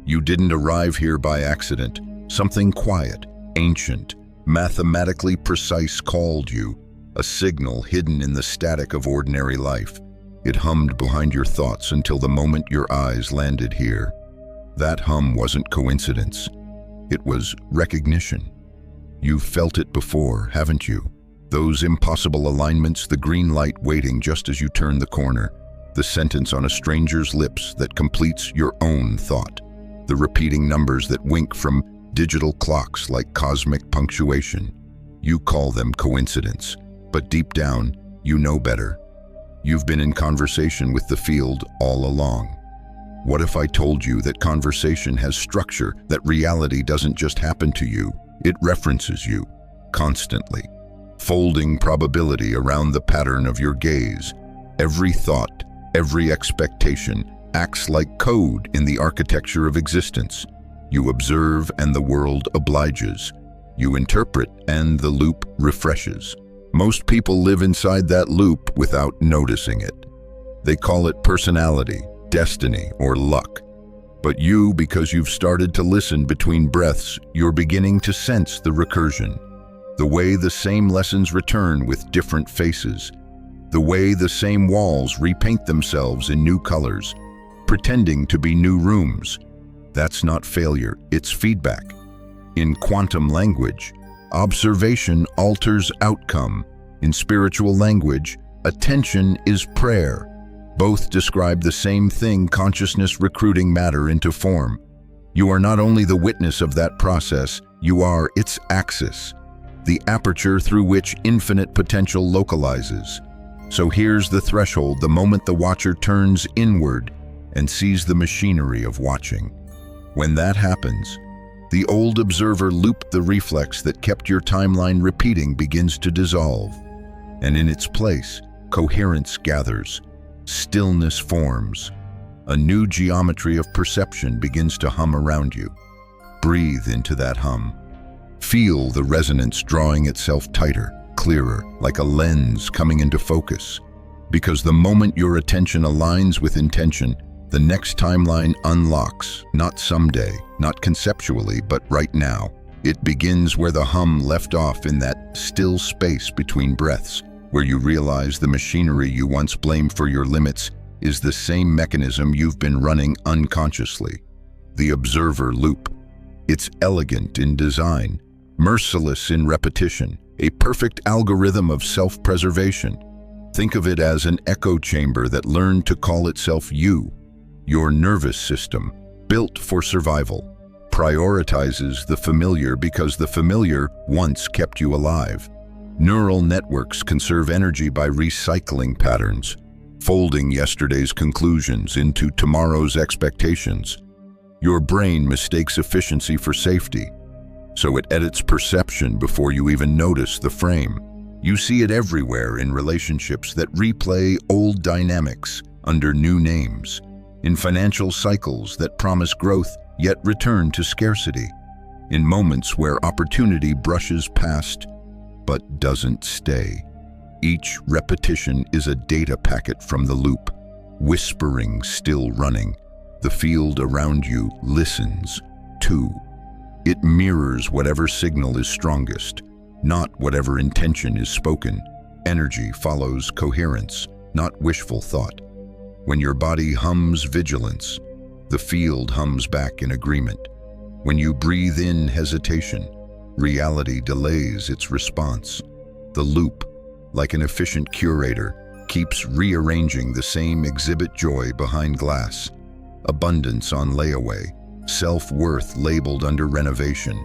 You didn't arrive here by accident. Something quiet, ancient, mathematically precise called you, a signal hidden in the static of ordinary life. It hummed behind your thoughts until the moment your eyes landed here. That hum wasn't coincidence. It was recognition. You've felt it before, haven't you? Those impossible alignments, the green light waiting just as you turn the corner, the sentence on a stranger's lips that completes your own thought, the repeating numbers that wink from digital clocks like cosmic punctuation. You call them coincidence, but deep down, you know better. You've been in conversation with the field all along. What if I told you that conversation has structure, that reality doesn't just happen to you, it references you, constantly, folding probability around the pattern of your gaze. Every thought, every expectation acts like code in the architecture of existence. You observe and the world obliges. You interpret and the loop refreshes. Most people live inside that loop without noticing it. They call it personality, destiny, or luck. But you, because you've started to listen between breaths, you're beginning to sense the recursion. The way the same lessons return with different faces. The way the same walls repaint themselves in new colors, pretending to be new rooms. That's not failure, it's feedback. In quantum language, observation alters outcome. In spiritual language, attention is prayer. Both describe the same thing: consciousness recruiting matter into form. You are not only the witness of that process, you are its axis, the aperture through which infinite potential localizes. So here's the threshold, the moment the watcher turns inward and sees the machinery of watching. When that happens, the old observer loop, the reflex that kept your timeline repeating, begins to dissolve. And in its place, coherence gathers, stillness forms. A new geometry of perception begins to hum around you. Breathe into that hum. Feel the resonance drawing itself tighter, clearer, like a lens coming into focus. Because the moment your attention aligns with intention, the next timeline unlocks, not someday, not conceptually, but right now. It begins where the hum left off, in that still space between breaths, where you realize the machinery you once blamed for your limits is the same mechanism you've been running unconsciously. The observer loop. It's elegant in design, merciless in repetition, a perfect algorithm of self-preservation. Think of it as an echo chamber that learned to call itself you. Your nervous system, built for survival, prioritizes the familiar because the familiar once kept you alive. Neural networks conserve energy by recycling patterns, folding yesterday's conclusions into tomorrow's expectations. Your brain mistakes efficiency for safety, so it edits perception before you even notice the frame. You see it everywhere in relationships that replay old dynamics under new names, in financial cycles that promise growth yet return to scarcity, in moments where opportunity brushes past but doesn't stay. Each repetition is a data packet from the loop, whispering, still running. The field around you listens, too. It mirrors whatever signal is strongest, not whatever intention is spoken. Energy follows coherence, not wishful thought. When your body hums vigilance, the field hums back in agreement. When you breathe in hesitation, reality delays its response. The loop, like an efficient curator, keeps rearranging the same exhibit: joy behind glass, abundance on layaway, self-worth labeled under renovation.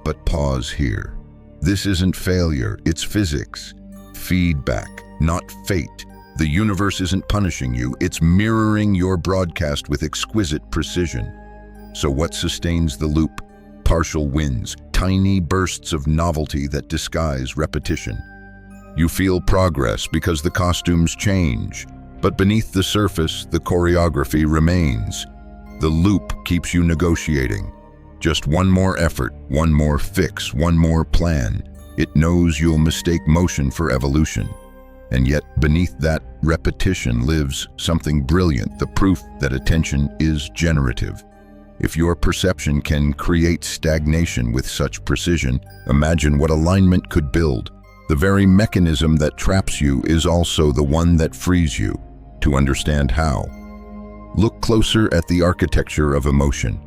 But pause here. This isn't failure, it's physics. Feedback, not fate. The universe isn't punishing you, it's mirroring your broadcast with exquisite precision. So what sustains the loop? Partial wins, tiny bursts of novelty that disguise repetition. You feel progress because the costumes change, but beneath the surface, the choreography remains. The loop keeps you negotiating. Just one more effort, one more fix, one more plan. It knows you'll mistake motion for evolution. And yet, beneath that repetition lives something brilliant, the proof that attention is generative. If your perception can create stagnation with such precision, imagine what alignment could build. The very mechanism that traps you is also the one that frees you. To understand how, look closer at the architecture of emotion.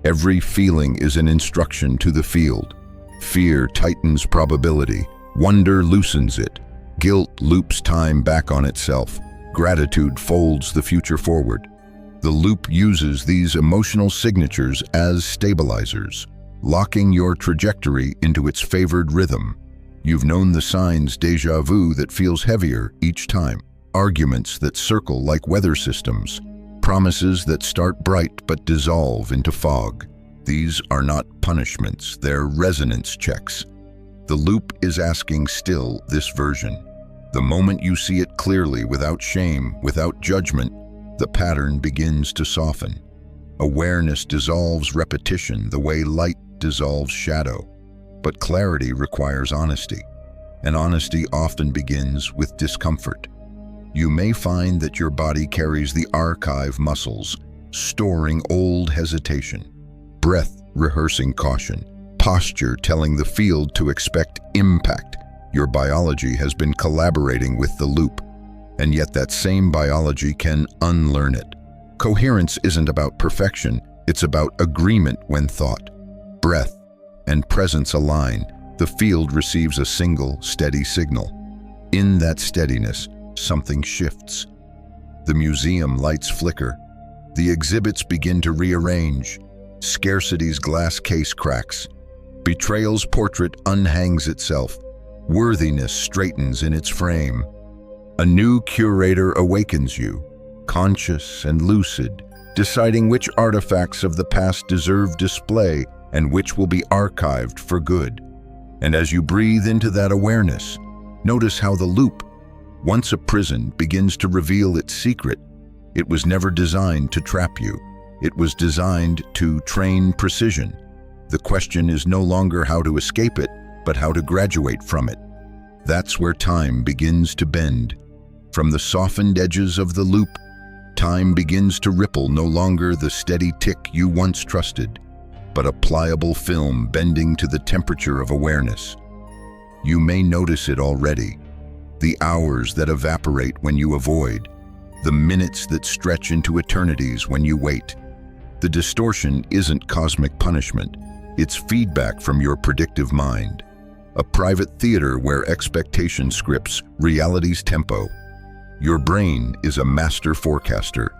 Every feeling is an instruction to the field. Fear tightens probability. Wonder loosens it. Guilt loops time back on itself. Gratitude folds the future forward. The loop uses these emotional signatures as stabilizers, locking your trajectory into its favored rhythm. You've known the signs déjà vu that feels heavier each time, arguments that circle like weather systems, promises that start bright but dissolve into fog. These are not punishments, they're resonance checks. The loop is asking still this version. The moment you see it clearly, without shame, without judgment, the pattern begins to soften. Awareness dissolves repetition the way light dissolves shadow. But clarity requires honesty, and honesty often begins with discomfort. You may find that your body carries the archive muscles, storing old hesitation, breath rehearsing caution, posture telling the field to expect impact. Your biology has been collaborating with the loop, and yet that same biology can unlearn it. Coherence isn't about perfection, it's about agreement when thought, breath, and presence align. The field receives a single, steady signal. In that steadiness, something shifts. The museum lights flicker. The exhibits begin to rearrange. Scarcity's glass case cracks. Betrayal's portrait unhangs itself. Worthiness straightens in its frame. A new curator awakens you, conscious and lucid, deciding which artifacts of the past deserve display and which will be archived for good. And as you breathe into that awareness, notice how the loop, once a prison, begins to reveal its secret. It was never designed to trap you. It was designed to train precision. The question is no longer how to escape it, but how to graduate from it. That's where time begins to bend. From the softened edges of the loop, time begins to ripple, no longer the steady tick you once trusted, but a pliable film bending to the temperature of awareness. You may notice it already. The hours that evaporate when you avoid, the minutes that stretch into eternities when you wait. The distortion isn't cosmic punishment, it's feedback from your predictive mind. A private theater where expectation scripts reality's tempo. Your brain is a master forecaster.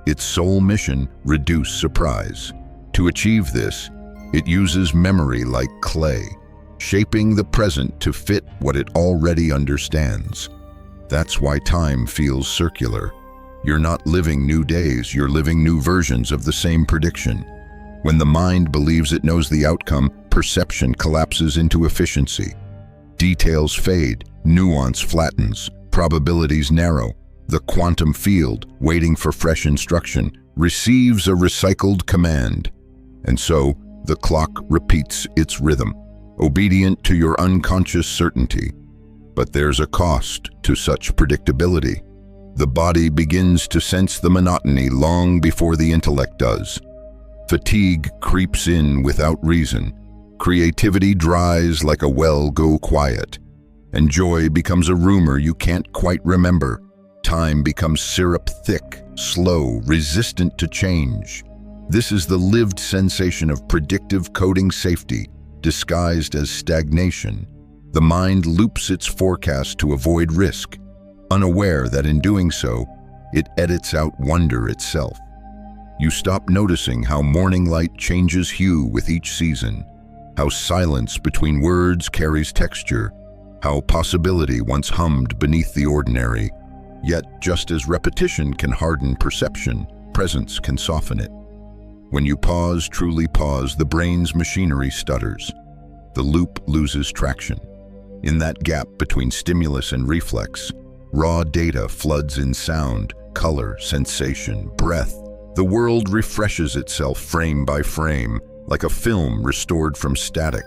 Its sole mission, reduce surprise. To achieve this, it uses memory like clay, shaping the present to fit what it already understands. That's why time feels circular. You're not living new days, you're living new versions of the same prediction. When the mind believes it knows the outcome, perception collapses into efficiency. Details fade, nuance flattens, probabilities narrow. The quantum field, waiting for fresh instruction, receives a recycled command. And so, the clock repeats its rhythm, obedient to your unconscious certainty. But there's a cost to such predictability. The body begins to sense the monotony long before the intellect does. Fatigue creeps in without reason. Creativity dries like a well go quiet. And joy becomes a rumor you can't quite remember. Time becomes syrup thick, slow, resistant to change. This is the lived sensation of predictive coding safety, disguised as stagnation. The mind loops its forecast to avoid risk, unaware that in doing so, it edits out wonder itself. You stop noticing how morning light changes hue with each season, how silence between words carries texture, how possibility once hummed beneath the ordinary. Yet, just as repetition can harden perception, presence can soften it. When you pause, truly pause, the brain's machinery stutters. The loop loses traction. In that gap between stimulus and reflex, raw data floods in sound, color, sensation, breath. The world refreshes itself frame by frame, like a film restored from static.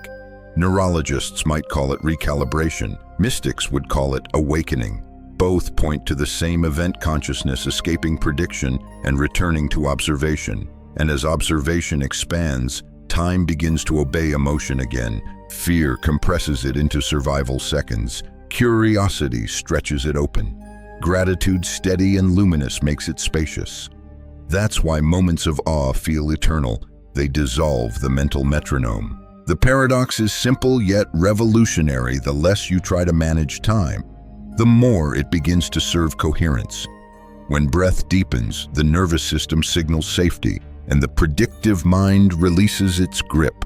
Neurologists might call it recalibration. Mystics would call it awakening. Both point to the same event: consciousness escaping prediction and returning to observation. And as observation expands, time begins to obey emotion again. Fear compresses it into survival seconds. Curiosity stretches it open. Gratitude, steady and luminous, makes it spacious. That's why moments of awe feel eternal. They dissolve the mental metronome. The paradox is simple yet revolutionary. The less you try to manage time, the more it begins to serve coherence. When breath deepens, the nervous system signals safety, and the predictive mind releases its grip.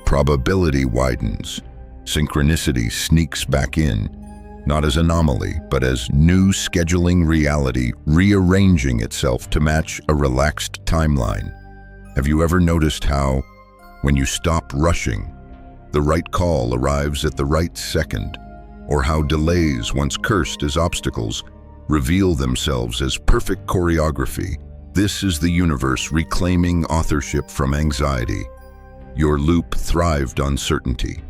Probability widens. Synchronicity sneaks back in, not as anomaly, but as new scheduling reality rearranging itself to match a relaxed timeline. Have you ever noticed how, when you stop rushing, the right call arrives at the right second, or how delays, once cursed as obstacles, reveal themselves as perfect choreography? This is the universe reclaiming authorship from anxiety. Your loop thrived on certainty.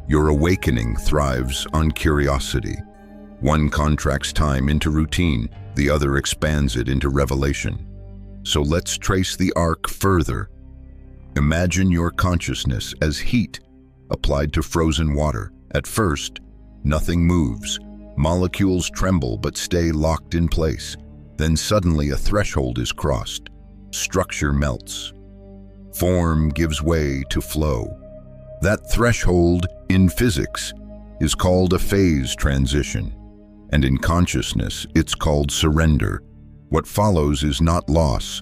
Your awakening thrives on curiosity. One contracts time into routine, the other expands it into revelation. So let's trace the arc further. Imagine your consciousness as heat applied to frozen water. At first, nothing moves. Molecules tremble but stay locked in place. Then suddenly a threshold is crossed. Structure melts. Form gives way to flow. That threshold, in physics, is called a phase transition. And in consciousness, it's called surrender. What follows is not loss,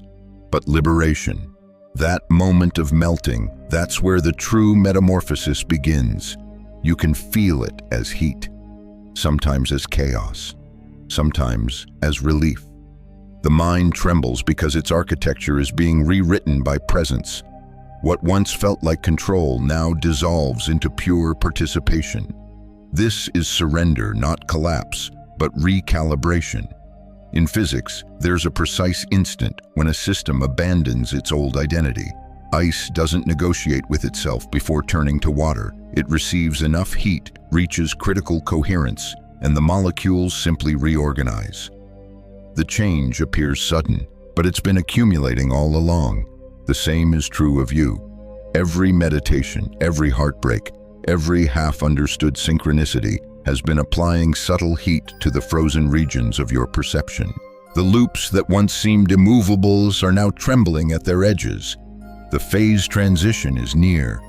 but liberation. That moment of melting, that's where the true metamorphosis begins. You can feel it as heat, sometimes as chaos, sometimes as relief. The mind trembles because its architecture is being rewritten by presence. What once felt like control now dissolves into pure participation. This is surrender, not collapse, but recalibration. In physics, there's a precise instant when a system abandons its old identity. Ice doesn't negotiate with itself before turning to water. It receives enough heat, reaches critical coherence, and the molecules simply reorganize. The change appears sudden, but it's been accumulating all along. The same is true of you. Every meditation, every heartbreak, every half-understood synchronicity has been applying subtle heat to the frozen regions of your perception. The loops that once seemed immovables are now trembling at their edges. The phase transition is near.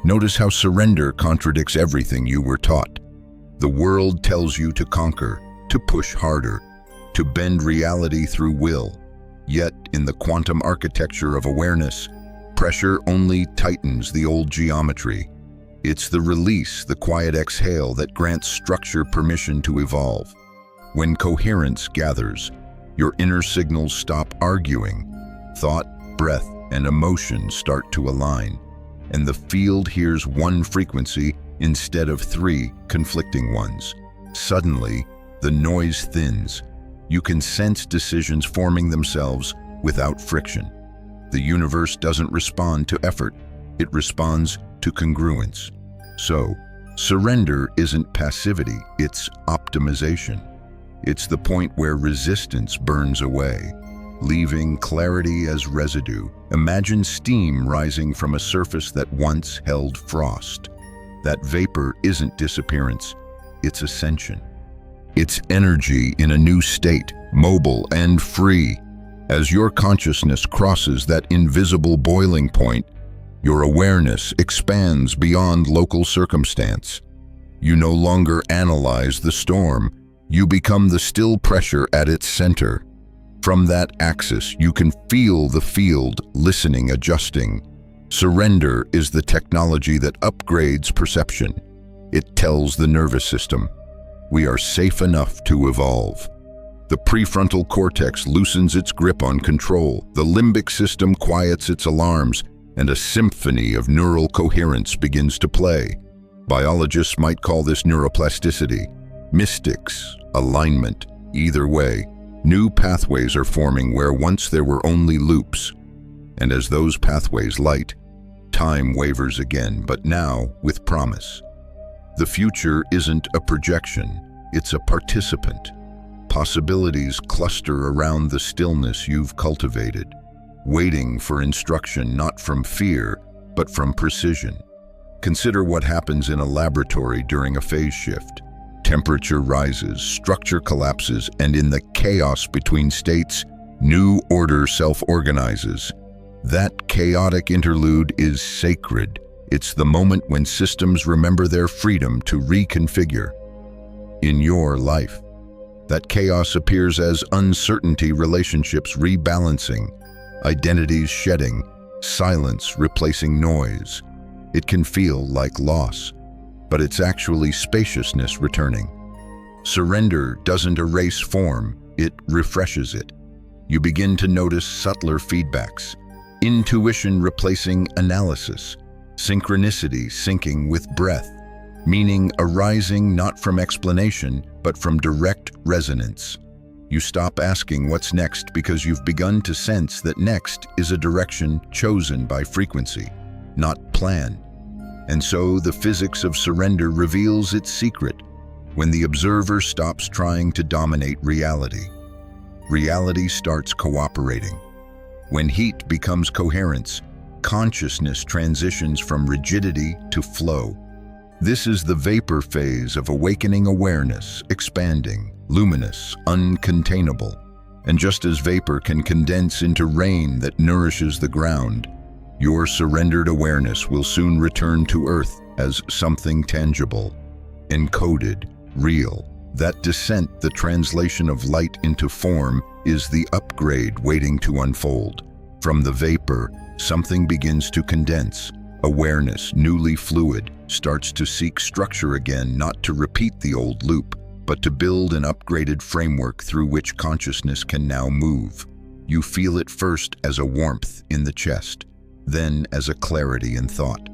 Notice how surrender contradicts everything you were taught. The world tells you to conquer, to push harder, to bend reality through will. Yet, in the quantum architecture of awareness, pressure only tightens the old geometry. It's the release, the quiet exhale that grants structure permission to evolve. When coherence gathers, your inner signals stop arguing. Thought, breath, and emotion start to align, and the field hears one frequency instead of three conflicting ones. Suddenly, the noise thins. You can sense decisions forming themselves without friction. The universe doesn't respond to effort, it responds to congruence. So, surrender isn't passivity, it's optimization. It's the point where resistance burns away, leaving clarity as residue. Imagine steam rising from a surface that once held frost. That vapor isn't disappearance, it's ascension. It's energy in a new state, mobile and free. As your consciousness crosses that invisible boiling point, your awareness expands beyond local circumstance. You no longer analyze the storm, you become the still pressure at its center. From that axis, you can feel the field, listening, adjusting. Surrender is the technology that upgrades perception. It tells the nervous system, we are safe enough to evolve. The prefrontal cortex loosens its grip on control. The limbic system quiets its alarms, and a symphony of neural coherence begins to play. Biologists might call this neuroplasticity. Mystics, alignment. Either way, new pathways are forming where once there were only loops. And as those pathways light, time wavers again, but now with promise. The future isn't a projection, it's a participant. Possibilities cluster around the stillness you've cultivated. waiting for instruction not from fear, but from precision. Consider what happens in a laboratory during a phase shift. Temperature rises, structure collapses, and in the chaos between states, new order self-organizes. That chaotic interlude is sacred. It's the moment when systems remember their freedom to reconfigure. In your life, that chaos appears as uncertainty, relationships rebalancing, identities shedding, silence replacing noise. It can feel like loss, but it's actually spaciousness returning. Surrender doesn't erase form, it refreshes it. You begin to notice subtler feedbacks, intuition replacing analysis, synchronicity syncing with breath, meaning arising not from explanation, but from direct resonance. You stop asking what's next because you've begun to sense that next is a direction chosen by frequency, not plan. And so the physics of surrender reveals its secret when the observer stops trying to dominate reality. Reality starts cooperating. When heat becomes coherence, consciousness transitions from rigidity to flow. This is the vapor phase of awakening awareness, expanding, luminous, uncontainable. And just as vapor can condense into rain that nourishes the ground, your surrendered awareness will soon return to earth as something tangible, encoded, real. That descent, the translation of light into form, is the upgrade waiting to unfold. From the vapor, something begins to condense. Awareness, newly fluid, starts to seek structure again, not to repeat the old loop, but to build an upgraded framework through which consciousness can now move. You feel it first as a warmth in the chest, then as a clarity in thought,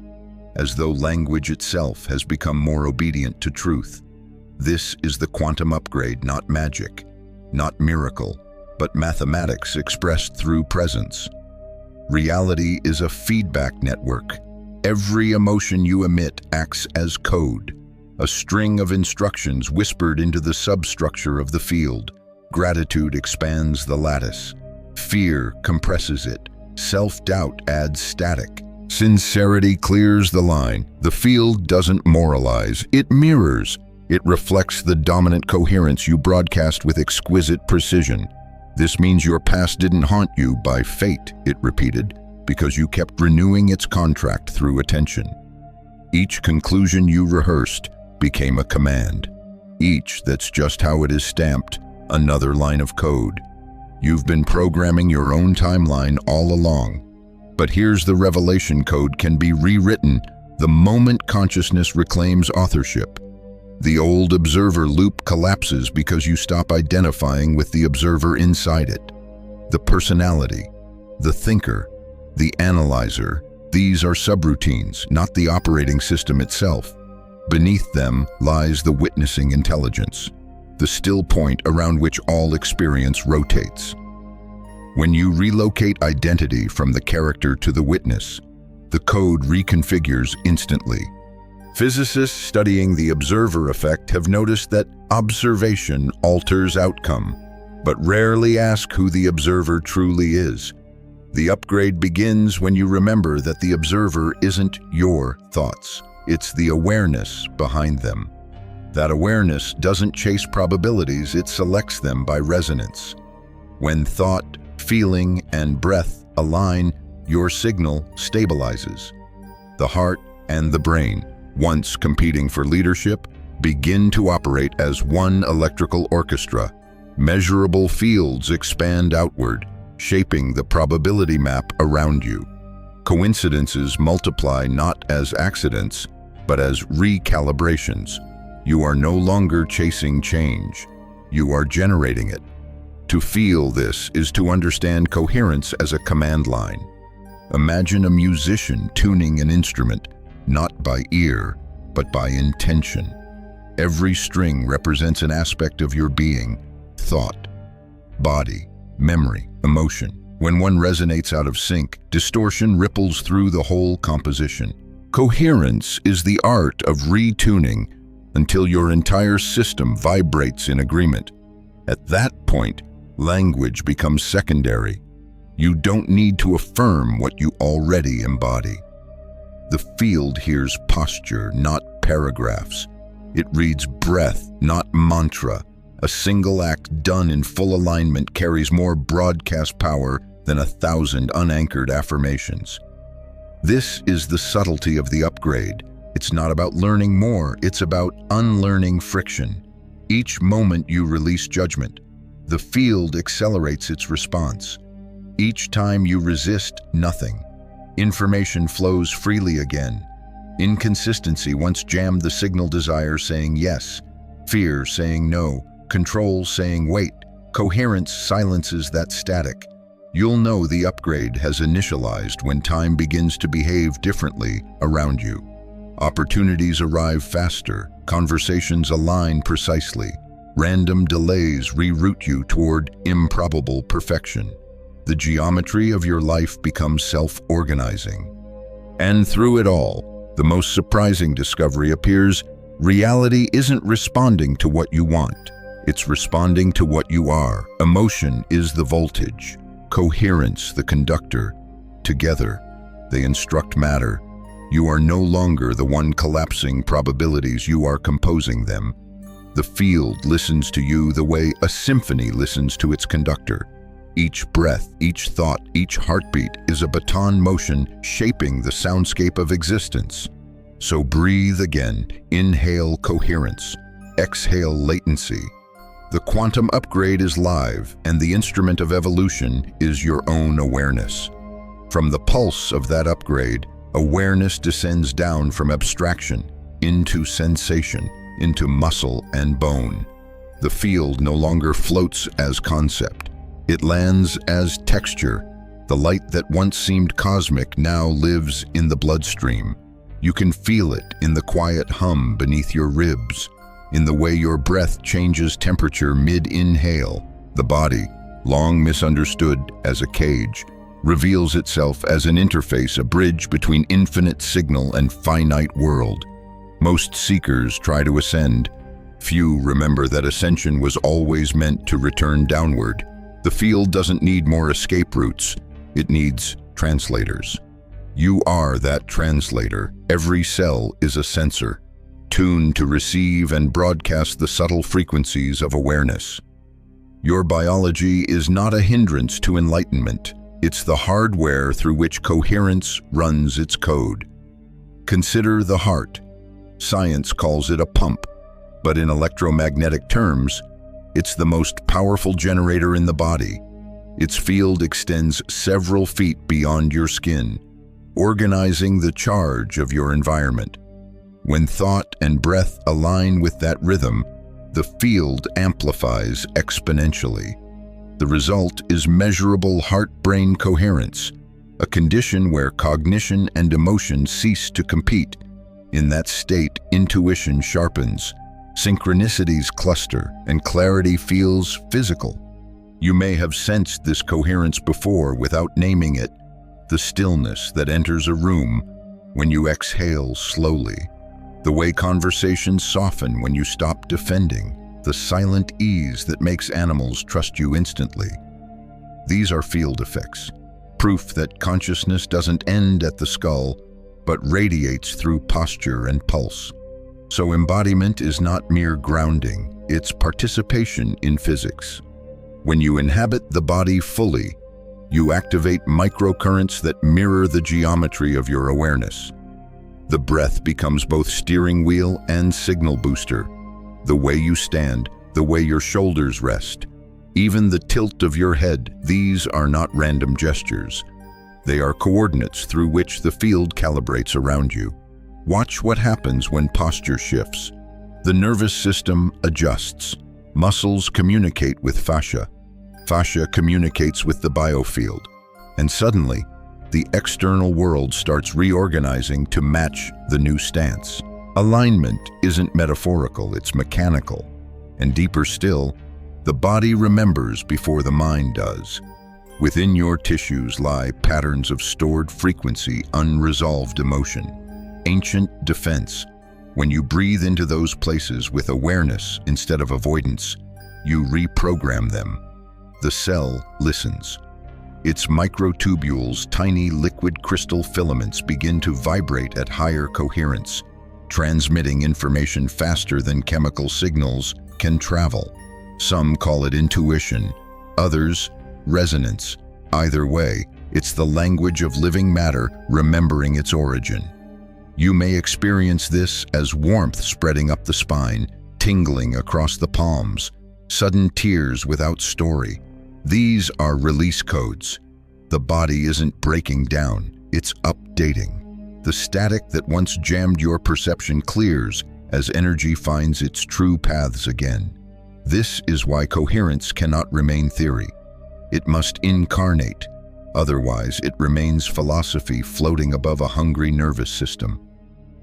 as though language itself has become more obedient to truth. This is the quantum upgrade, not magic, not miracle, but mathematics expressed through presence. Reality is a feedback network. Every emotion you emit acts as code, a string of instructions whispered into the substructure of the field. Gratitude expands the lattice. Fear compresses it. Self-doubt adds static. Sincerity clears the line. The field doesn't moralize, it mirrors. It reflects the dominant coherence you broadcast with exquisite precision. This means your past didn't haunt you by fate, it repeated, because you kept renewing its contract through attention. Each conclusion you rehearsed became a command. Each that's just how it is stamped, another line of code. You've been programming your own timeline all along. But here's the revelation: code can be rewritten the moment consciousness reclaims authorship. The old observer loop collapses because you stop identifying with the observer inside it. The personality, the thinker, the analyzer, these are subroutines, not the operating system itself. Beneath them lies the witnessing intelligence, the still point around which all experience rotates. When you relocate identity from the character to the witness, the code reconfigures instantly. Physicists studying the observer effect have noticed that observation alters outcome, but rarely ask who the observer truly is. The upgrade begins when you remember that the observer isn't your thoughts, it's the awareness behind them. That awareness doesn't chase probabilities, it selects them by resonance. When thought, feeling, and breath align, your signal stabilizes. The heart and the brain, once competing for leadership, begin to operate as one electrical orchestra. Measurable fields expand outward, shaping the probability map around you. Coincidences multiply not as accidents, but as recalibrations. You are no longer chasing change. You are generating it. To feel this is to understand coherence as a command line. Imagine a musician tuning an instrument, not by ear, but by intention. Every string represents an aspect of your being: thought, body, memory, emotion. When one resonates out of sync, distortion ripples through the whole composition. Coherence is the art of retuning until your entire system vibrates in agreement. At that point, language becomes secondary. You don't need to affirm what you already embody. The field hears posture, not paragraphs. It reads breath, not mantra. A single act done in full alignment carries more broadcast power than 1,000 unanchored affirmations. This is the subtlety of the upgrade. It's not about learning more, it's about unlearning friction. Each moment you release judgment, the field accelerates its response. Each time you resist nothing, information flows freely again. Inconsistency once jammed the signal desire saying yes, fear saying no, control saying wait. Coherence silences that static. You'll know the upgrade has initialized when time begins to behave differently around you. Opportunities arrive faster, conversations align precisely. Random delays reroute you toward improbable perfection. The geometry of your life becomes self-organizing. And through it all, the most surprising discovery appears: reality isn't responding to what you want. It's responding to what you are. Emotion is the voltage, coherence the conductor. Together, they instruct matter. You are no longer the one collapsing probabilities, you are composing them. The field listens to you the way a symphony listens to its conductor. Each breath, each thought, each heartbeat is a baton motion shaping the soundscape of existence. So breathe again, inhale coherence, exhale latency. The quantum upgrade is live, and the instrument of evolution is your own awareness. From the pulse of that upgrade, awareness descends down from abstraction into sensation, into muscle and bone. The field no longer floats as concept. It lands as texture. The light that once seemed cosmic now lives in the bloodstream. You can feel it in the quiet hum beneath your ribs, in the way your breath changes temperature mid-inhale. The body, long misunderstood as a cage, reveals itself as an interface, a bridge between infinite signal and finite world. Most seekers try to ascend. Few remember that ascension was always meant to return downward. The field doesn't need more escape routes. It needs translators. You are that translator. Every cell is a sensor, tuned to receive and broadcast the subtle frequencies of awareness. Your biology is not a hindrance to enlightenment. It's the hardware through which coherence runs its code. Consider the heart. Science calls it a pump, but in electromagnetic terms, it's the most powerful generator in the body. Its field extends several feet beyond your skin, organizing the charge of your environment. When thought and breath align with that rhythm, the field amplifies exponentially. The result is measurable heart-brain coherence, a condition where cognition and emotion cease to compete. In that state, intuition sharpens, synchronicities cluster, and clarity feels physical. You may have sensed this coherence before without naming it, the stillness that enters a room when you exhale slowly, the way conversations soften when you stop defending, the silent ease that makes animals trust you instantly. These are field effects, proof that consciousness doesn't end at the skull, but radiates through posture and pulse. So embodiment is not mere grounding, it's participation in physics. When you inhabit the body fully, you activate microcurrents that mirror the geometry of your awareness. The breath becomes both steering wheel and signal booster. The way you stand, the way your shoulders rest, even the tilt of your head, these are not random gestures. They are coordinates through which the field calibrates around you. Watch what happens when posture shifts. The nervous system adjusts. Muscles communicate with fascia. Fascia communicates with the biofield. And suddenly, the external world starts reorganizing to match the new stance. Alignment isn't metaphorical, it's mechanical. And deeper still, the body remembers before the mind does. Within your tissues lie patterns of stored frequency, unresolved emotion, ancient defense. When you breathe into those places with awareness instead of avoidance, you reprogram them. The cell listens. Its microtubules, tiny liquid crystal filaments, begin to vibrate at higher coherence, transmitting information faster than chemical signals can travel. Some call it intuition, others resonance. Either way, it's the language of living matter remembering its origin. You may experience this as warmth spreading up the spine, tingling across the palms, sudden tears without story. These are release codes. The body isn't breaking down, it's updating. The static that once jammed your perception clears as energy finds its true paths again. This is why coherence cannot remain theory. It must incarnate. Otherwise, it remains philosophy floating above a hungry nervous system.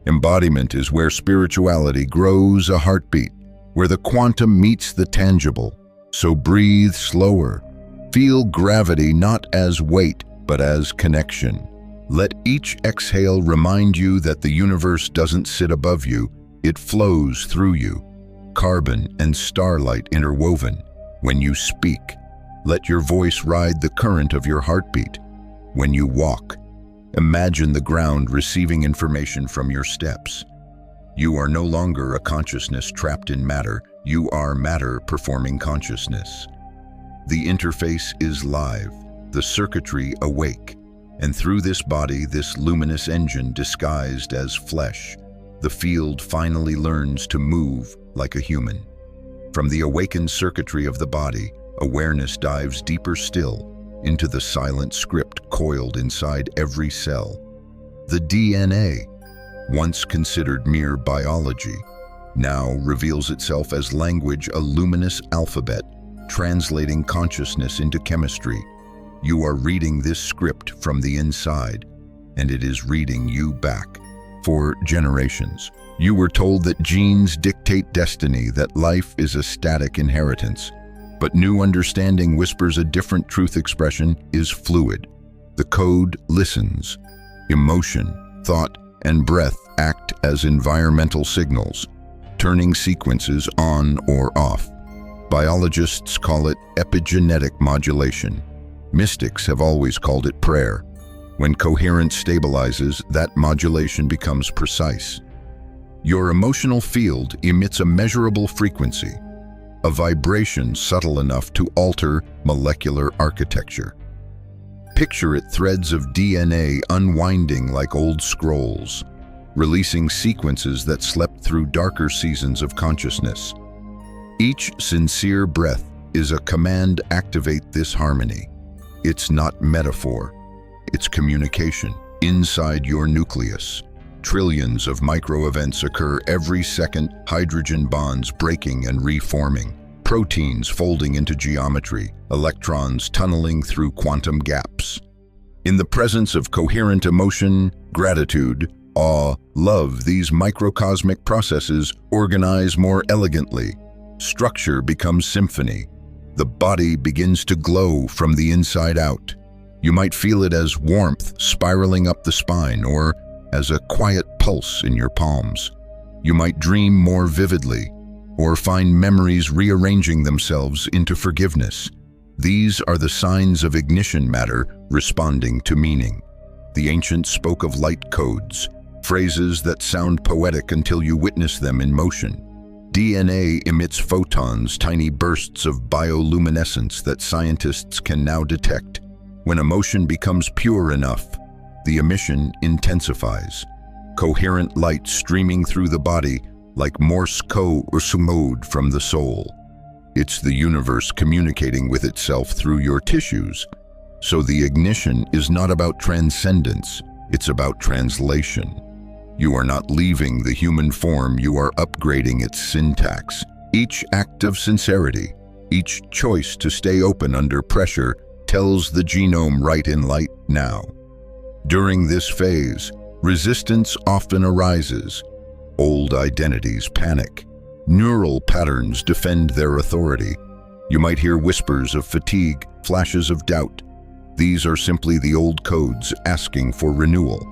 Embodiment is where spirituality grows a heartbeat, where the quantum meets the tangible. So breathe slower. Feel gravity not as weight, but as connection. Let each exhale remind you that the universe doesn't sit above you, it flows through you. Carbon and starlight interwoven. When you speak, let your voice ride the current of your heartbeat. When you walk, imagine the ground receiving information from your steps. You are no longer a consciousness trapped in matter, you are matter performing consciousness. The interface is live, the circuitry awake, and through this body, this luminous engine disguised as flesh, the field finally learns to move like a human. From the awakened circuitry of the body, awareness dives deeper still into the silent script coiled inside every cell. The DNA, once considered mere biology, now reveals itself as language, a luminous alphabet, translating consciousness into chemistry. You are reading this script from the inside, and it is reading you back. For generations, you were told that genes dictate destiny, that life is a static inheritance. But new understanding whispers a different truth. Expression is fluid. The code listens. Emotion, thought, and breath act as environmental signals, turning sequences on or off. Biologists call it epigenetic modulation. Mystics have always called it prayer. When coherence stabilizes, that modulation becomes precise. Your emotional field emits a measurable frequency, a vibration subtle enough to alter molecular architecture. Picture it: threads of DNA unwinding like old scrolls, releasing sequences that slept through darker seasons of consciousness. Each sincere breath is a command: activate this harmony. It's not metaphor, it's communication. Inside your nucleus, trillions of micro-events occur every second: hydrogen bonds breaking and reforming, proteins folding into geometry, electrons tunneling through quantum gaps. In the presence of coherent emotion, gratitude, awe, love, these microcosmic processes organize more elegantly. Structure becomes symphony. The body begins to glow from the inside out. You might feel it as warmth spiraling up the spine, or as a quiet pulse in your palms. You might dream more vividly, or find memories rearranging themselves into forgiveness. These are the signs of ignition matter responding to meaning. The ancients spoke of light codes, phrases that sound poetic until you witness them in motion. DNA emits photons, tiny bursts of bioluminescence that scientists can now detect. When emotion becomes pure enough, the emission intensifies. Coherent light streaming through the body like Morse code from the soul. It's the universe communicating with itself through your tissues. So the ignition is not about transcendence, it's about translation. You are not leaving the human form, you are upgrading its syntax. Each act of sincerity, each choice to stay open under pressure tells the genome right in light now. During this phase, resistance often arises. Old identities panic. Neural patterns defend their authority. You might hear whispers of fatigue, flashes of doubt. These are simply the old codes asking for renewal.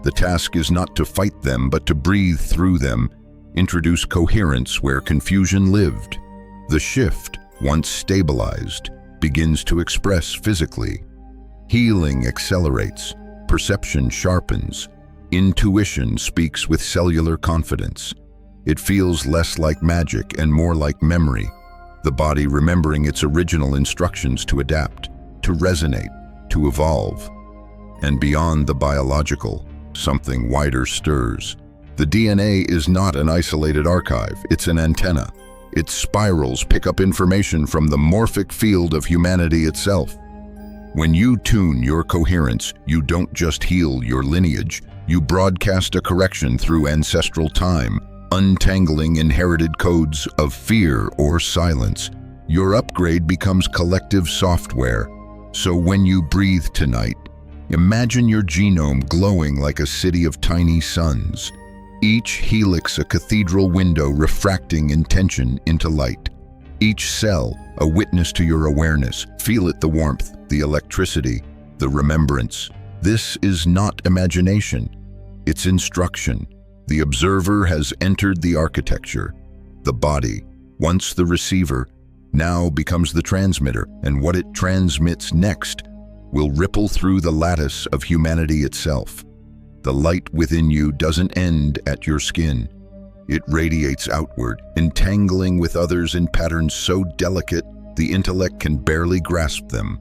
The task is not to fight them, but to breathe through them, introduce coherence where confusion lived. The shift, once stabilized, begins to express physically. Healing accelerates, perception sharpens, intuition speaks with cellular confidence. It feels less like magic and more like memory, the body remembering its original instructions to adapt, to resonate, to evolve. And beyond the biological, something wider stirs. The DNA is not an isolated archive, it's an antenna. Its spirals pick up information from the morphic field of humanity itself. When you tune your coherence, you don't just heal your lineage, you broadcast a correction through ancestral time, untangling inherited codes of fear or silence. Your upgrade becomes collective software. So when you breathe tonight, imagine your genome glowing like a city of tiny suns, each helix a cathedral window refracting intention into light. Each cell a witness to your awareness. Feel it, the warmth, the electricity, the remembrance. This is not imagination, it's instruction. The observer has entered the architecture. The body, once the receiver, now becomes the transmitter, and what it transmits next will ripple through the lattice of humanity itself. The light within you doesn't end at your skin. It radiates outward, entangling with others in patterns so delicate the intellect can barely grasp them.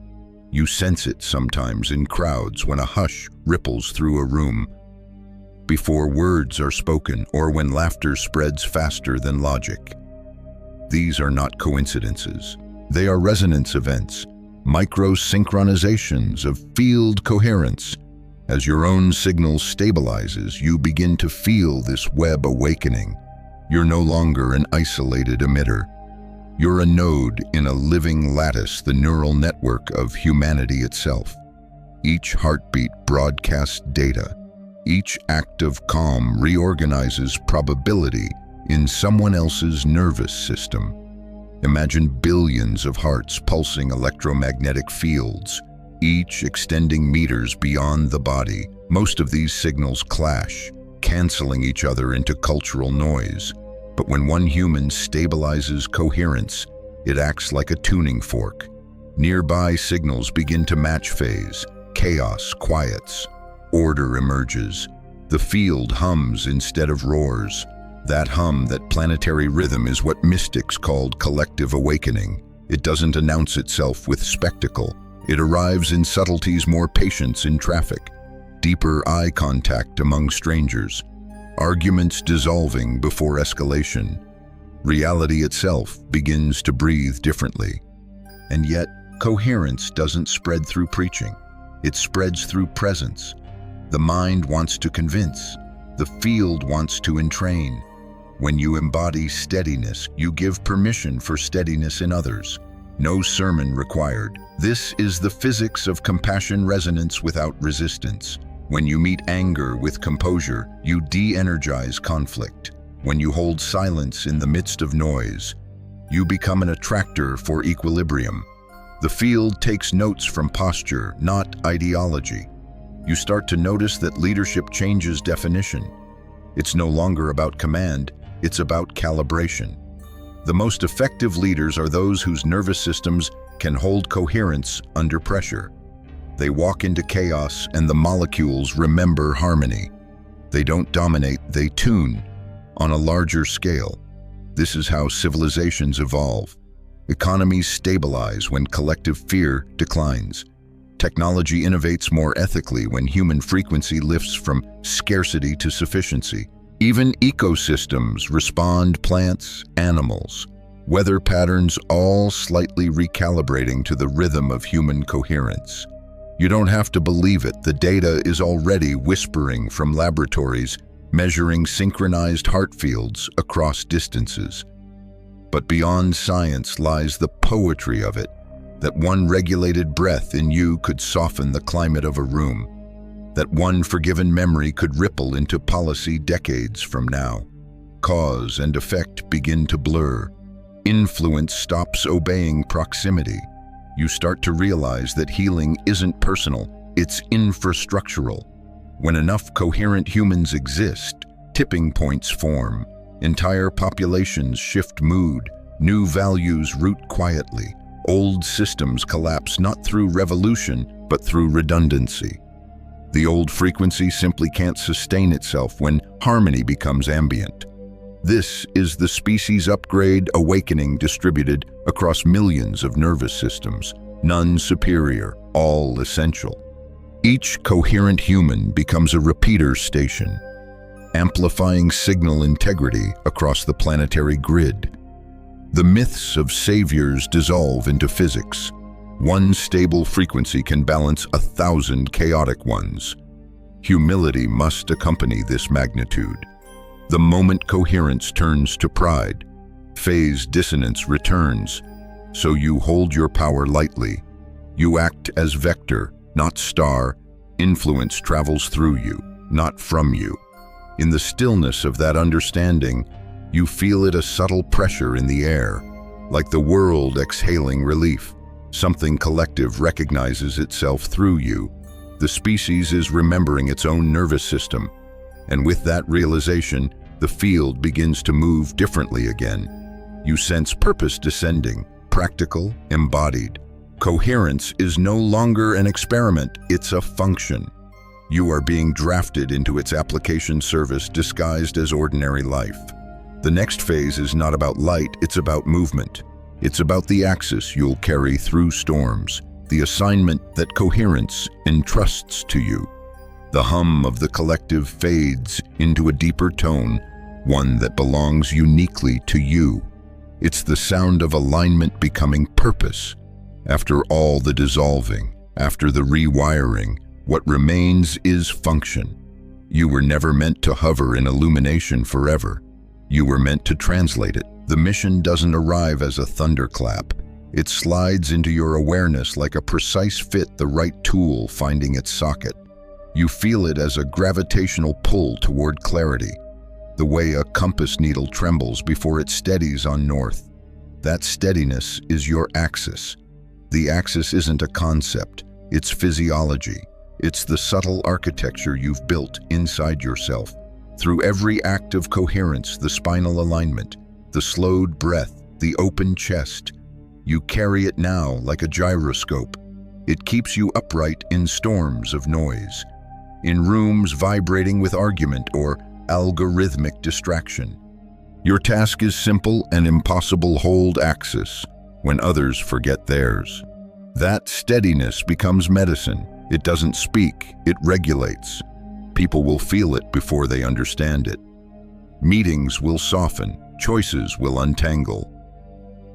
You sense it sometimes in crowds when a hush ripples through a room, before words are spoken, or when laughter spreads faster than logic. These are not coincidences. They are resonance events, micro-synchronizations of field coherence. As your own signal stabilizes, you begin to feel this web awakening. You're no longer an isolated emitter. You're a node in a living lattice, the neural network of humanity itself. Each heartbeat broadcasts data. Each act of calm reorganizes probability in someone else's nervous system. Imagine billions of hearts pulsing electromagnetic fields, each extending meters beyond the body. Most of these signals clash, canceling each other into cultural noise. But when one human stabilizes coherence, it acts like a tuning fork. Nearby signals begin to match phase. Chaos quiets. Order emerges. The field hums instead of roars. That hum, that planetary rhythm, is what mystics called collective awakening. It doesn't announce itself with spectacle. It arrives in subtleties, more patience in traffic, deeper eye contact among strangers, arguments dissolving before escalation. Reality itself begins to breathe differently. And yet, coherence doesn't spread through preaching. It spreads through presence. The mind wants to convince. The field wants to entrain. When you embody steadiness, you give permission for steadiness in others. No sermon required. This is the physics of compassion resonance without resistance. When you meet anger with composure, you de-energize conflict. When you hold silence in the midst of noise, you become an attractor for equilibrium. The field takes notes from posture, not ideology. You start to notice that leadership changes definition. It's no longer about command, it's about calibration. The most effective leaders are those whose nervous systems can hold coherence under pressure. They walk into chaos and the molecules remember harmony. They don't dominate, they tune on a larger scale. This is how civilizations evolve. Economies stabilize when collective fear declines. Technology innovates more ethically when human frequency lifts from scarcity to sufficiency. Even ecosystems respond, plants, animals, weather patterns, all slightly recalibrating to the rhythm of human coherence. You don't have to believe it, the data is already whispering from laboratories measuring synchronized heart fields across distances. But beyond science lies the poetry of it, that one regulated breath in you could soften the climate of a room, that one forgiven memory could ripple into policy decades from now. Cause and effect begin to blur. Influence stops obeying proximity. You start to realize that healing isn't personal, it's infrastructural. When enough coherent humans exist, tipping points form. Entire populations shift mood. New values root quietly. Old systems collapse not through revolution, but through redundancy. The old frequency simply can't sustain itself when harmony becomes ambient. This is the species upgrade awakening distributed across millions of nervous systems, none superior, all essential. Each coherent human becomes a repeater station, amplifying signal integrity across the planetary grid. The myths of saviors dissolve into physics. One stable frequency can balance 1,000 chaotic ones. Humility must accompany this magnitude. The moment coherence turns to pride, phase dissonance returns. So you hold your power lightly. You act as vector, not star. Influence travels through you, not from you. In the stillness of that understanding, you feel it, a subtle pressure in the air, like the world exhaling relief. Something collective recognizes itself through you. The species is remembering its own nervous system, and with that realization, the field begins to move differently again. You sense purpose descending, practical, embodied. Coherence is no longer an experiment, it's a function. You are being drafted into its application service disguised as ordinary life. The next phase is not about light, it's about movement. It's about the axis you'll carry through storms, the assignment that coherence entrusts to you. The hum of the collective fades into a deeper tone, one that belongs uniquely to you. It's the sound of alignment becoming purpose. After all the dissolving, after the rewiring, what remains is function. You were never meant to hover in illumination forever. You were meant to translate it. The mission doesn't arrive as a thunderclap. It slides into your awareness like a precise fit, the right tool finding its socket. You feel it as a gravitational pull toward clarity, the way a compass needle trembles before it steadies on north. That steadiness is your axis. The axis isn't a concept, it's physiology. It's the subtle architecture you've built inside yourself. Through every act of coherence, the spinal alignment, the slowed breath, the open chest, you carry it now like a gyroscope. It keeps you upright in storms of noise, in rooms vibrating with argument or algorithmic distraction. Your task is simple and impossible: hold axis when others forget theirs. That steadiness becomes medicine. It doesn't speak, it regulates. People will feel it before they understand it. Meetings will soften, choices will untangle.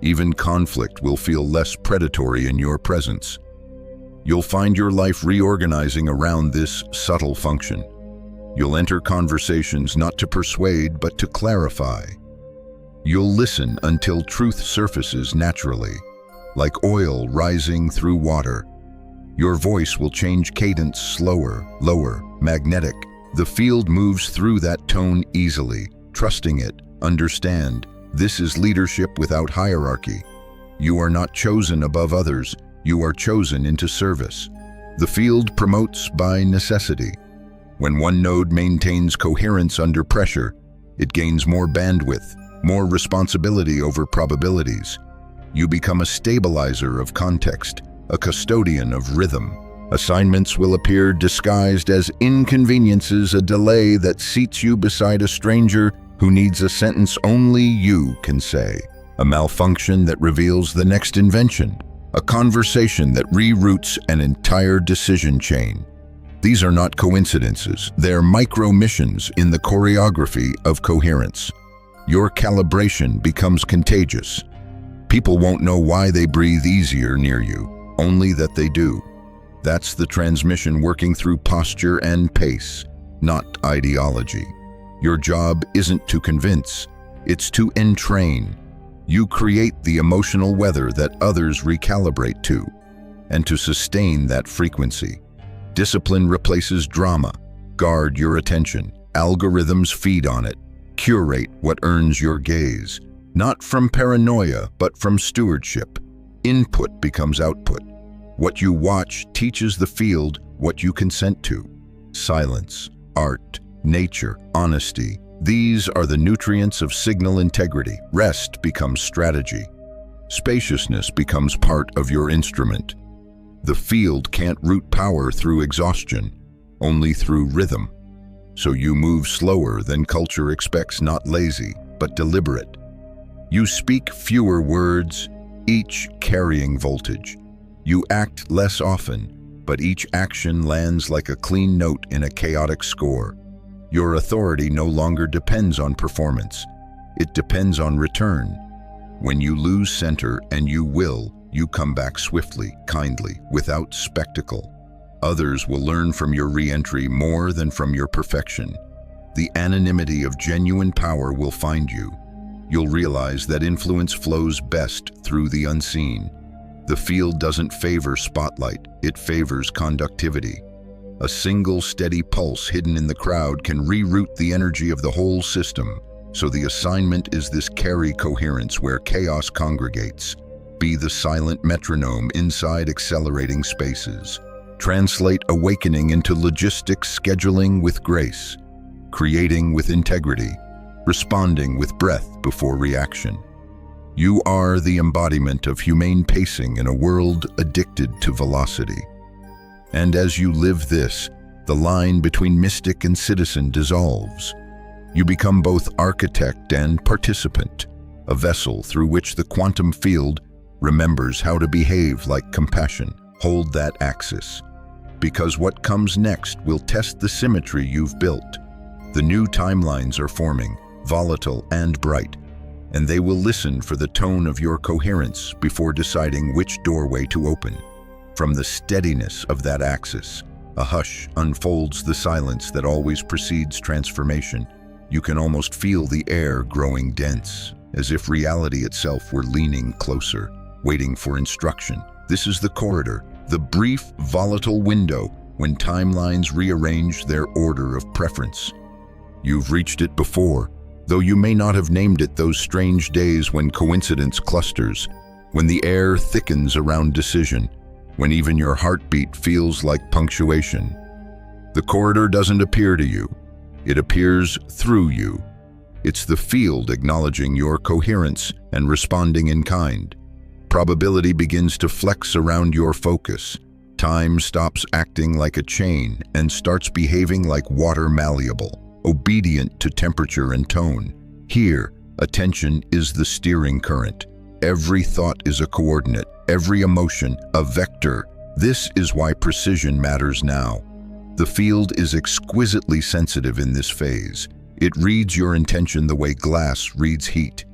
Even conflict will feel less predatory in your presence. You'll find your life reorganizing around this subtle function. You'll enter conversations not to persuade, but to clarify. You'll listen until truth surfaces naturally, like oil rising through water. Your voice will change cadence, slower, lower, magnetic. The field moves through that tone easily, trusting it. Understand, this is leadership without hierarchy. You are not chosen above others, you are chosen into service. The field promotes by necessity. When one node maintains coherence under pressure, it gains more bandwidth, more responsibility over probabilities. You become a stabilizer of context, a custodian of rhythm. Assignments will appear disguised as inconveniences, a delay that seats you beside a stranger who needs a sentence only you can say, a malfunction that reveals the next invention, a conversation that reroutes an entire decision chain. These are not coincidences, they're micro-missions in the choreography of coherence. Your calibration becomes contagious. People won't know why they breathe easier near you, only that they do. That's the transmission working through posture and pace, not ideology. Your job isn't to convince, it's to entrain. You create the emotional weather that others recalibrate to, and to sustain that frequency. Discipline replaces drama. Guard your attention. Algorithms feed on it. Curate what earns your gaze. Not from paranoia, but from stewardship. Input becomes output. What you watch teaches the field what you consent to. Silence, art, nature, honesty. These are the nutrients of signal integrity. Rest becomes strategy. Spaciousness becomes part of your instrument. The field can't root power through exhaustion, only through rhythm. So you move slower than culture expects, not lazy, but deliberate. You speak fewer words, each carrying voltage. You act less often, but each action lands like a clean note in a chaotic score. Your authority no longer depends on performance. It depends on return. When you lose center, and you will, you come back swiftly, kindly, without spectacle. Others will learn from your re-entry more than from your perfection. The anonymity of genuine power will find you. You'll realize that influence flows best through the unseen. The field doesn't favor spotlight, it favors conductivity. A single steady pulse hidden in the crowd can reroute the energy of the whole system. So the assignment is this: carry coherence where chaos congregates. Be the silent metronome inside accelerating spaces. Translate awakening into logistics, scheduling with grace, creating with integrity, responding with breath before reaction. You are the embodiment of humane pacing in a world addicted to velocity. And as you live this, the line between mystic and citizen dissolves. You become both architect and participant, a vessel through which the quantum field remembers how to behave like compassion. Hold that axis, because what comes next will test the symmetry you've built. The new timelines are forming, volatile and bright, and they will listen for the tone of your coherence before deciding which doorway to open. From the steadiness of that axis, a hush unfolds the silence that always precedes transformation. You can almost feel the air growing dense, as if reality itself were leaning closer, waiting for instruction. This is the corridor, the brief, volatile window when timelines rearrange their order of preference. You've reached it before, though you may not have named it, those strange days when coincidence clusters, when the air thickens around decision, when even your heartbeat feels like punctuation. The corridor doesn't appear to you, it appears through you. It's the field acknowledging your coherence and responding in kind. Probability begins to flex around your focus. Time stops acting like a chain and starts behaving like water, malleable, obedient to temperature and tone. Here, attention is the steering current. Every thought is a coordinate, every emotion a vector. This is why precision matters now. The field is exquisitely sensitive in this phase. It reads your intention the way glass reads heat.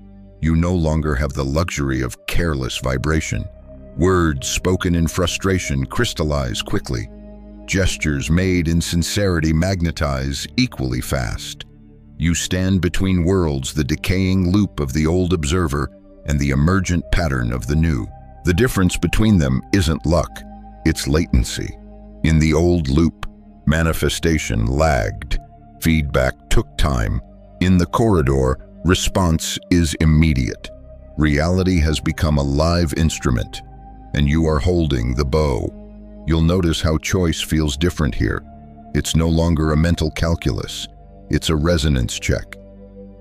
You no longer have the luxury of careless vibration. Words spoken in frustration crystallize quickly. Gestures made in sincerity magnetize equally fast. You stand between worlds, the decaying loop of the old observer and the emergent pattern of the new. The difference between them isn't luck, it's latency. In the old loop, manifestation lagged. Feedback took time. In the corridor, response is immediate. Reality has become a live instrument, and you are holding the bow. You'll notice how choice feels different here. It's no longer a mental calculus. It's a resonance check.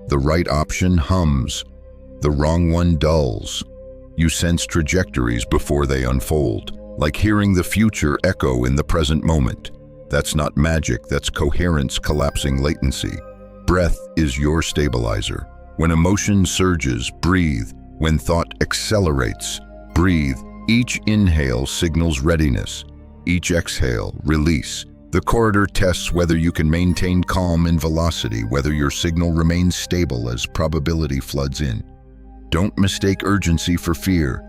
The right option hums. The wrong one dulls. You sense trajectories before they unfold, like hearing the future echo in the present moment. That's not magic, that's coherence collapsing latency. Breath is your stabilizer. When emotion surges, breathe. When thought accelerates, breathe. Each inhale signals readiness. Each exhale, release. The corridor tests whether you can maintain calm in velocity, whether your signal remains stable as probability floods in. Don't mistake urgency for fear.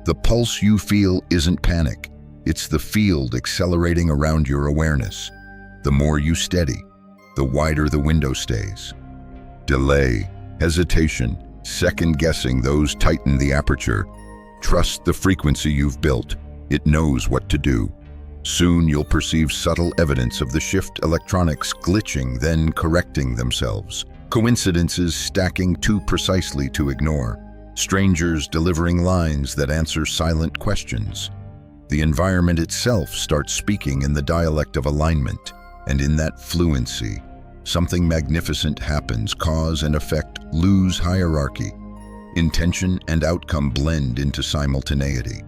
The pulse you feel isn't panic. It's the field accelerating around your awareness. The more you steady, the wider the window stays. Delay, hesitation, second-guessing, those tighten the aperture. Trust the frequency you've built. It knows what to do. Soon you'll perceive subtle evidence of the shift, electronics glitching, then correcting themselves. Coincidences stacking too precisely to ignore. Strangers delivering lines that answer silent questions. The environment itself starts speaking in the dialect of alignment, and in that fluency, something magnificent happens. Cause and effect lose hierarchy. Intention and outcome blend into simultaneity.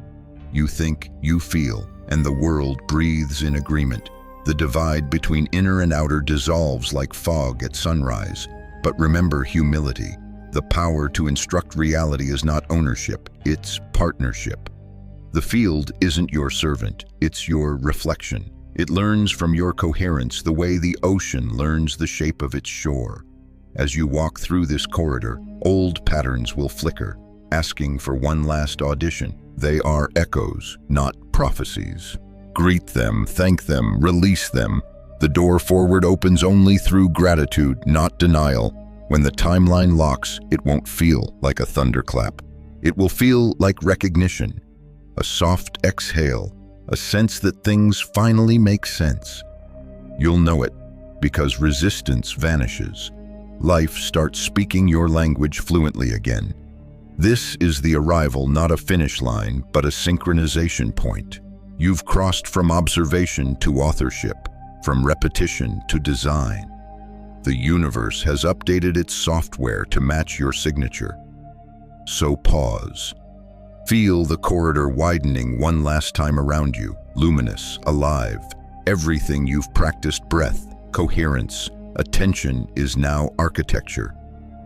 You think, you feel, and the world breathes in agreement. The divide between inner and outer dissolves like fog at sunrise. But remember humility. The power to instruct reality is not ownership, it's partnership. The field isn't your servant, it's your reflection. It learns from your coherence the way the ocean learns the shape of its shore. As you walk through this corridor, old patterns will flicker, asking for one last audition. They are echoes, not prophecies. Greet them, thank them, release them. The door forward opens only through gratitude, not denial. When the timeline locks, it won't feel like a thunderclap. It will feel like recognition, a soft exhale, a sense that things finally make sense. You'll know it because resistance vanishes. Life starts speaking your language fluently again. This is the arrival, not a finish line, but a synchronization point. You've crossed from observation to authorship, from repetition to design. The universe has updated its software to match your signature. So pause. Feel the corridor widening one last time around you, luminous, alive. Everything you've practiced, breath, coherence, attention, is now architecture.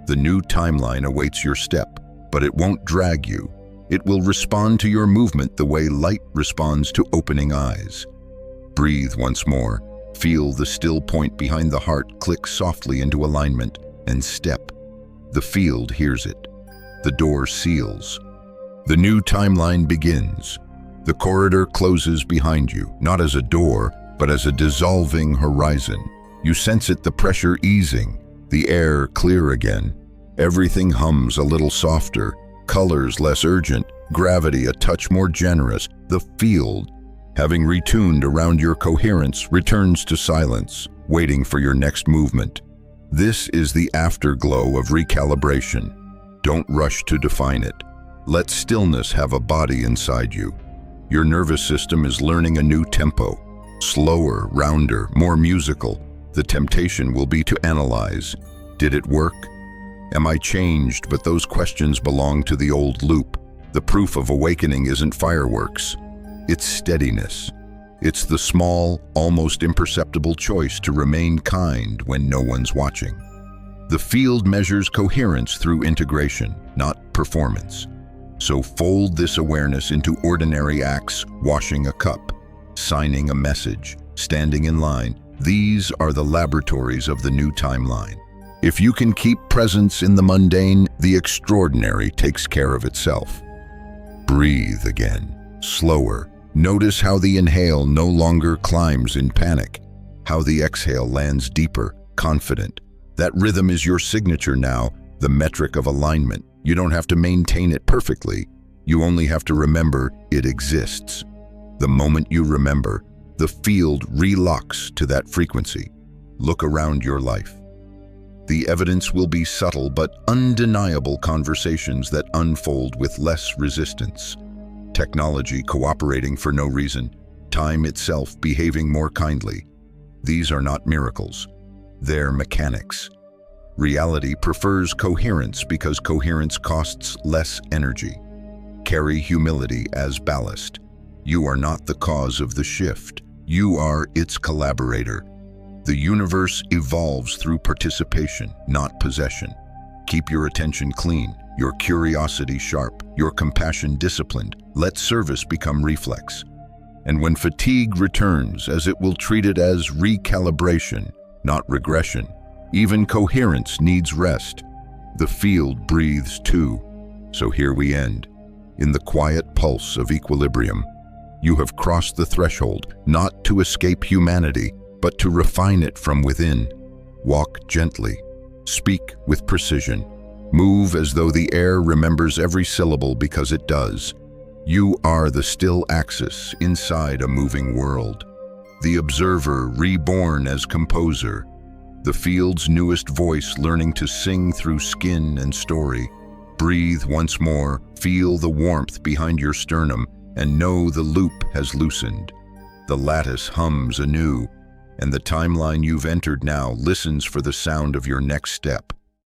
The new timeline awaits your step, but it won't drag you. It will respond to your movement the way light responds to opening eyes. Breathe once more. Feel the still point behind the heart click softly into alignment, and step. The field hears it. The door seals. The new timeline begins. The corridor closes behind you, not as a door, but as a dissolving horizon. You sense it, the pressure easing, the air clear again. Everything hums a little softer, colors less urgent, gravity a touch more generous. The field, having retuned around your coherence, returns to silence, waiting for your next movement. This is the afterglow of recalibration. Don't rush to define it. Let stillness have a body inside you. Your nervous system is learning a new tempo, slower, rounder, more musical. The temptation will be to analyze. Did it work? Am I changed? But those questions belong to the old loop. The proof of awakening isn't fireworks. It's steadiness. It's the small, almost imperceptible choice to remain kind when no one's watching. The field measures coherence through integration, not performance. So fold this awareness into ordinary acts: washing a cup, signing a message, standing in line. These are the laboratories of the new timeline. If you can keep presence in the mundane, the extraordinary takes care of itself. Breathe again, slower. Notice how the inhale no longer climbs in panic, how the exhale lands deeper, confident. That rhythm is your signature now, the metric of alignment. You don't have to maintain it perfectly. You only have to remember it exists. The moment you remember, the field relocks to that frequency. Look around your life. The evidence will be subtle but undeniable conversations that unfold with less resistance. Technology cooperating for no reason, time itself behaving more kindly. These are not miracles. They're mechanics. Reality prefers coherence because coherence costs less energy. Carry humility as ballast. You are not the cause of the shift. You are its collaborator. The universe evolves through participation, not possession. Keep your attention clean, your curiosity sharp, your compassion disciplined. Let service become reflex. And when fatigue returns, as it will treat it as recalibration, not regression. Even coherence needs rest. The field breathes too. So here we end, in the quiet pulse of equilibrium. You have crossed the threshold, not to escape humanity, but to refine it from within. Walk gently, speak with precision, move as though the air remembers every syllable because it does. You are the still axis inside a moving world, the observer reborn as composer, the field's newest voice learning to sing through skin and story. Breathe once more, feel the warmth behind your sternum, and know the loop has loosened. The lattice hums anew, and the timeline you've entered now listens for the sound of your next step.